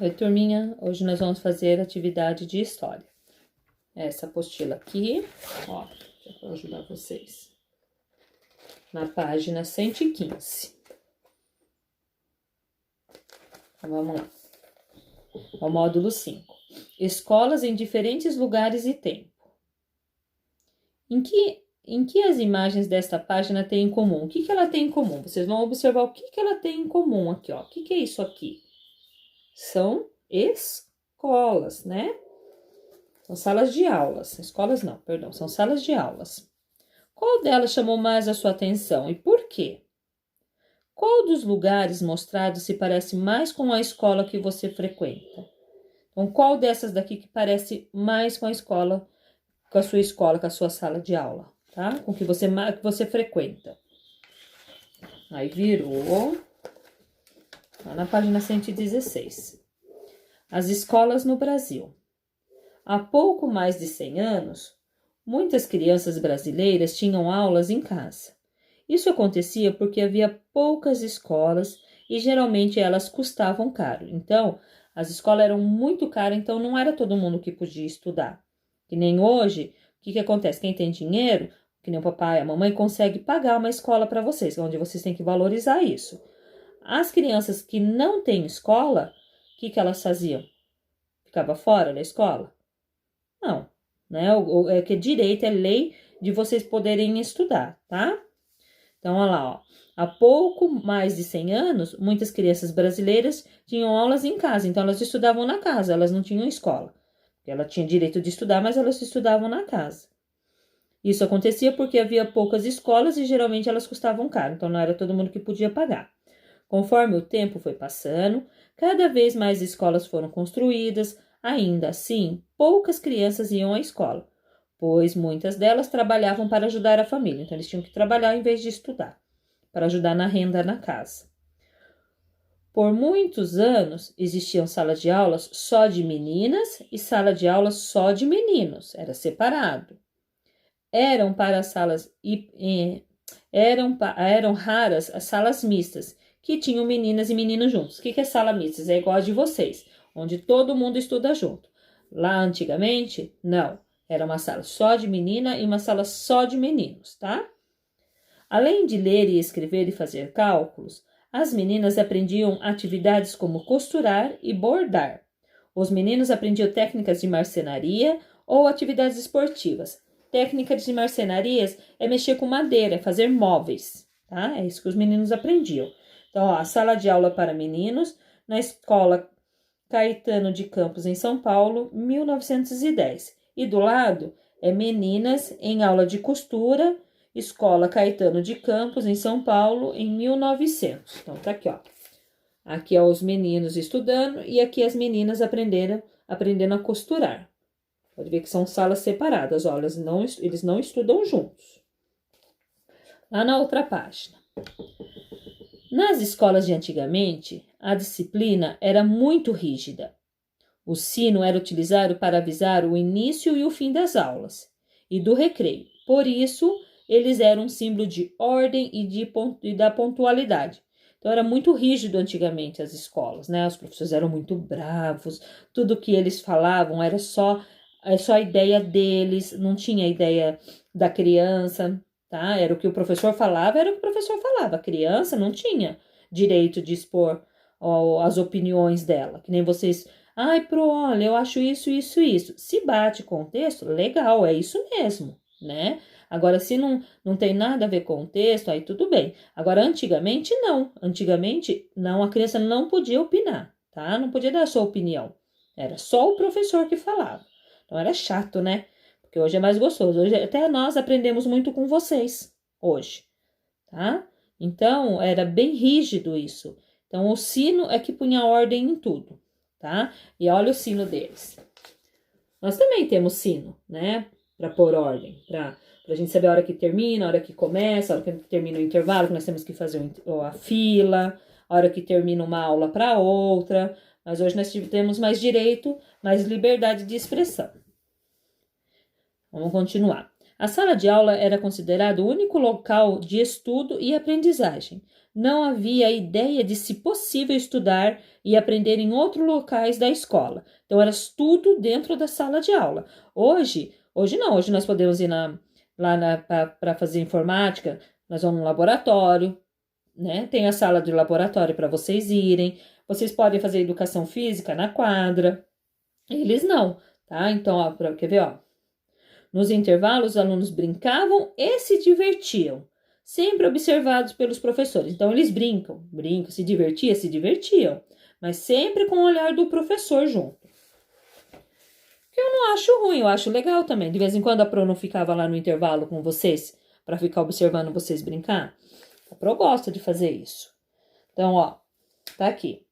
Oi, turminha. Hoje nós vamos fazer atividade de história. Essa apostila aqui, ó, para ajudar vocês. Na página 115. Então, vamos lá. O módulo 5. Escolas em diferentes lugares e tempo. Em que as imagens desta página têm em comum? O que ela tem em comum? Vocês vão observar o que ela tem em comum aqui, ó. O que é isso aqui? São escolas, né? São salas de aulas. Escolas não, perdão, são salas de aulas. Qual delas chamou mais a sua atenção e por quê? Qual dos lugares mostrados se parece mais com a escola que você frequenta? Então, qual dessas daqui que parece mais com a escola, com a sua escola, com a sua sala de aula, tá? Com que você frequenta. Aí virou lá na página 116. As escolas no Brasil. Há pouco mais de 100 anos, muitas crianças brasileiras tinham aulas em casa. Isso acontecia porque havia poucas escolas e geralmente elas custavam caro. Então, as escolas eram muito caras, então não era todo mundo que podia estudar. Que nem hoje, o que acontece? Quem tem dinheiro, que nem o papai e a mamãe, consegue pagar uma escola para vocês, onde vocês têm que valorizar isso. As crianças que não têm escola, o que elas faziam? Ficava fora da escola? Não, né? É que direito, é lei de vocês poderem estudar, tá? Então, olha lá, ó. Há pouco mais de 100 anos, muitas crianças brasileiras tinham aulas em casa. Então, elas estudavam na casa, elas não tinham escola. Ela tinha direito de estudar, mas elas estudavam na casa. Isso acontecia porque havia poucas escolas e geralmente elas custavam caro. Então, não era todo mundo que podia pagar. Conforme o tempo foi passando, cada vez mais escolas foram construídas. Ainda assim, poucas crianças iam à escola, pois muitas delas trabalhavam para ajudar a família. Então, eles tinham que trabalhar em vez de estudar, para ajudar na renda na casa. Por muitos anos, existiam salas de aulas só de meninas e sala de aulas só de meninos. Era separado. Eram raras as salas mistas, que tinham meninas e meninos juntos. O que é sala mista? É igual a de vocês, onde todo mundo estuda junto. Lá antigamente, não. Era uma sala só de menina e uma sala só de meninos, tá? Além de ler e escrever e fazer cálculos, as meninas aprendiam atividades como costurar e bordar. Os meninos aprendiam técnicas de marcenaria ou atividades esportivas. Técnicas de marcenarias é mexer com madeira, é fazer móveis, tá? É isso que os meninos aprendiam. Então, ó, a sala de aula para meninos na escola Caetano de Campos, em São Paulo, 1910. E do lado é meninas em aula de costura, escola Caetano de Campos, em São Paulo, em 1900. Então, tá aqui, ó. Aqui é os meninos estudando e aqui as meninas aprendendo a costurar. Pode ver que são salas separadas, ó, eles não estudam juntos. Lá na outra página. Nas escolas de antigamente, a disciplina era muito rígida. O sino era utilizado para avisar o início e o fim das aulas e do recreio. Por isso, eles eram um símbolo de ordem e da pontualidade. Então, era muito rígido antigamente as escolas, né? Os professores eram muito bravos, tudo que eles falavam era só a ideia deles, não tinha a ideia da criança, tá? Era o que o professor falava, era o que o professor falava. A criança não tinha direito de expor as opiniões dela, que nem vocês... Ai, olha, eu acho isso, isso, isso. Se bate com o texto, legal, é isso mesmo, né? Agora, se não tem nada a ver com o texto, aí tudo bem. Agora, antigamente, não. Antigamente, não, a criança não podia opinar, tá? Não podia dar a sua opinião. Era só o professor que falava. Então, era chato, né? Porque hoje é mais gostoso. Hoje, até nós aprendemos muito com vocês, hoje, tá? Então, era bem rígido isso. Então, o sino é que punha ordem em tudo, tá? E olha o sino deles. Nós também temos sino, né? Para pôr ordem, para a gente saber a hora que termina, a hora que começa, a hora que termina o intervalo, que nós temos que fazer a fila, a hora que termina uma aula para outra. Mas hoje nós temos mais direito, mais liberdade de expressão. Vamos continuar. A sala de aula era considerada o único local de estudo e aprendizagem. não havia a ideia de se possível estudar e aprender em outros locais da escola. Então, era tudo dentro da sala de aula. Hoje não, hoje nós podemos ir para fazer informática, nós vamos no laboratório, né? Tem a sala de laboratório para vocês irem, vocês podem fazer educação física na quadra, eles não, tá? Então, ó, quer ver, ó? Nos intervalos, os alunos brincavam e se divertiam, sempre observados pelos professores. Então, eles brincam, se divertiam, mas sempre com o olhar do professor junto. Que eu não acho ruim, eu acho legal também. De vez em quando a Pro não ficava lá no intervalo com vocês, para ficar observando vocês brincar. A Pro gosta de fazer isso. Então, ó, tá aqui.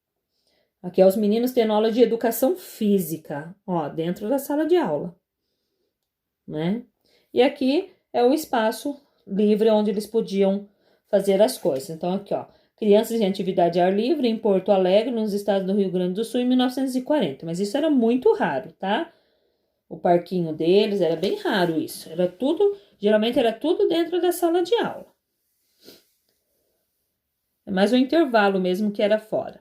Aqui é os meninos tendo aula de educação física, ó, dentro da sala de aula, né? E aqui é o espaço livre onde eles podiam fazer as coisas. Então, aqui, ó, crianças em atividade ao ar livre em Porto Alegre, nos estados do Rio Grande do Sul, em 1940. Mas isso era muito raro, tá? O parquinho deles era bem raro isso. Era tudo, geralmente era tudo dentro da sala de aula. É mais um intervalo mesmo que era fora.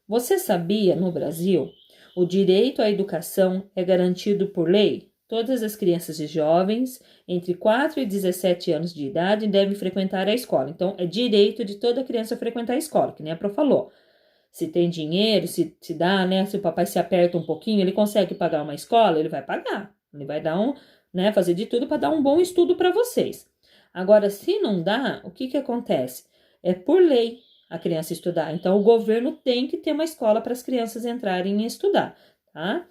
Você sabia, no Brasil, o direito à educação é garantido por lei? Todas as crianças e jovens entre 4 e 17 anos de idade devem frequentar a escola. Então, é direito de toda criança frequentar a escola, que nem a Pro falou. Se tem dinheiro, se dá, né? Se o papai se aperta um pouquinho, ele consegue pagar uma escola, ele vai pagar. Ele vai dar né? Fazer de tudo para dar um bom estudo para vocês. Agora, se não dá, o que acontece? É por lei a criança estudar. Então, o governo tem que ter uma escola para as crianças entrarem e estudar, tá?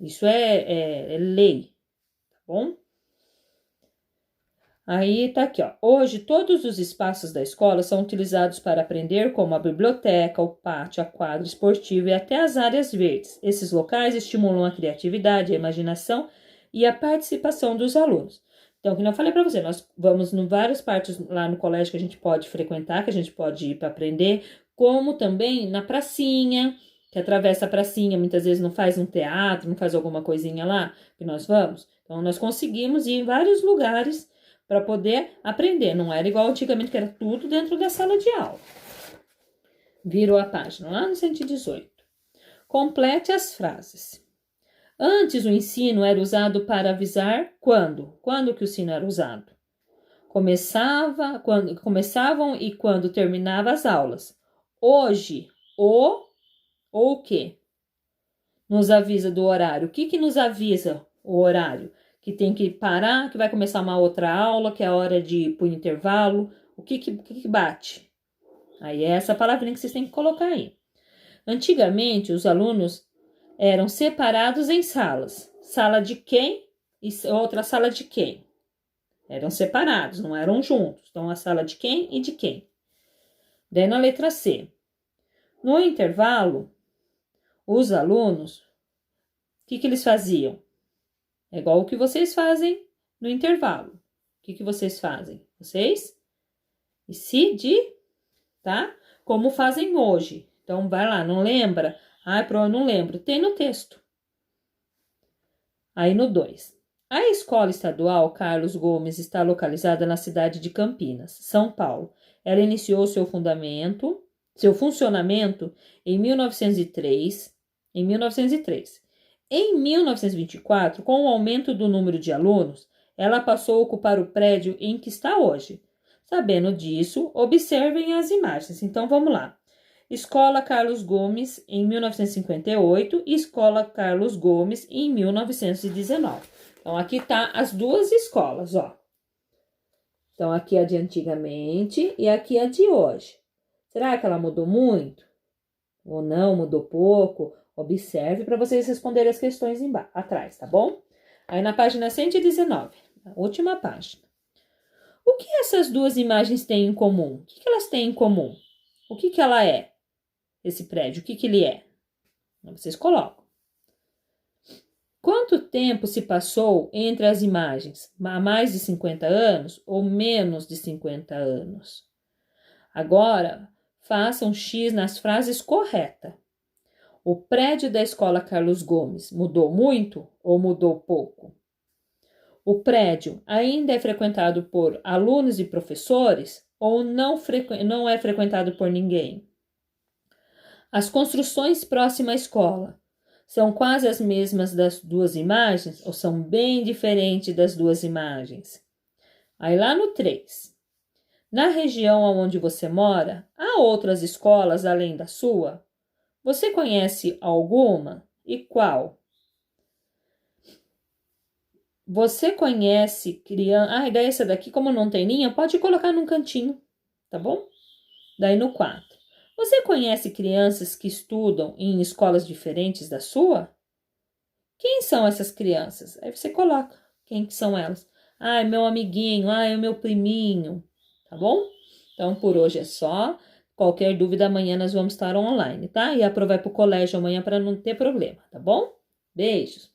Isso é lei, tá bom? Aí tá aqui, ó. Hoje, todos os espaços da escola são utilizados para aprender, como a biblioteca, o pátio, a quadra esportiva e até as áreas verdes. Esses locais estimulam a criatividade, a imaginação e a participação dos alunos. Então, como eu falei para você, nós vamos em várias partes lá no colégio que a gente pode frequentar, que a gente pode ir para aprender, como também na pracinha, que atravessa a pracinha, muitas vezes não faz um teatro, não faz alguma coisinha lá, que nós vamos. Então, nós conseguimos ir em vários lugares para poder aprender. Não era igual antigamente, que era tudo dentro da sala de aula. Virou a página, lá no 118. Complete as frases. Antes o ensino era usado para avisar quando? Quando que o ensino era usado? Quando começavam e quando terminava as aulas. Hoje, o quê? Nos avisa do horário. O que nos avisa o horário? Que tem que parar, que vai começar uma outra aula, que é a hora de ir para o intervalo. O que bate? Aí é essa palavrinha que vocês têm que colocar aí. Antigamente, os alunos eram separados em salas. Sala de quem e outra sala de quem. Eram separados, não eram juntos. Então, a sala de quem e de quem. Daí, na letra C. No intervalo, os alunos, o que eles faziam? É igual o que vocês fazem no intervalo. O que vocês fazem? Vocês tá? Como fazem hoje. Então, vai lá, não lembra? Eu não lembro. Tem no texto. Aí no 2. A Escola Estadual Carlos Gomes está localizada na cidade de Campinas, São Paulo. Ela iniciou seu funcionamento em 1903. Em 1924, com o aumento do número de alunos, ela passou a ocupar o prédio em que está hoje. Sabendo disso, observem as imagens. Então, vamos lá. Escola Carlos Gomes, em 1958, e Escola Carlos Gomes, em 1919. Então, aqui tá as duas escolas, ó. Então, aqui é a de antigamente e aqui é a de hoje. Será que ela mudou muito? Ou não, mudou pouco? Observe para vocês responderem as questões atrás, tá bom? Aí na página 119, a última página. O que essas duas imagens têm em comum? O que elas têm em comum? O que ela é? Esse prédio, o que ele é? Vocês colocam. Quanto tempo se passou entre as imagens? Há mais de 50 anos ou menos de 50 anos? Agora, faça um X nas frases corretas. O prédio da Escola Carlos Gomes mudou muito ou mudou pouco? O prédio ainda é frequentado por alunos e professores? ou não é frequentado por ninguém? As construções próximas à escola são quase as mesmas das duas imagens ou são bem diferentes das duas imagens? Aí lá no 3. Na região onde você mora, há outras escolas além da sua? Você conhece alguma? E qual? Você conhece criança... Ah, daí essa daqui, como não tem linha, pode colocar num cantinho, tá bom? Daí no 4. Você conhece crianças que estudam em escolas diferentes da sua? Quem são essas crianças? Aí você coloca quem que são elas. Ah, é meu amiguinho, ah, é meu priminho, tá bom? Então, por hoje é só. Qualquer dúvida, amanhã nós vamos estar online, tá? E a Pro vai pro colégio amanhã para não ter problema, tá bom? Beijos!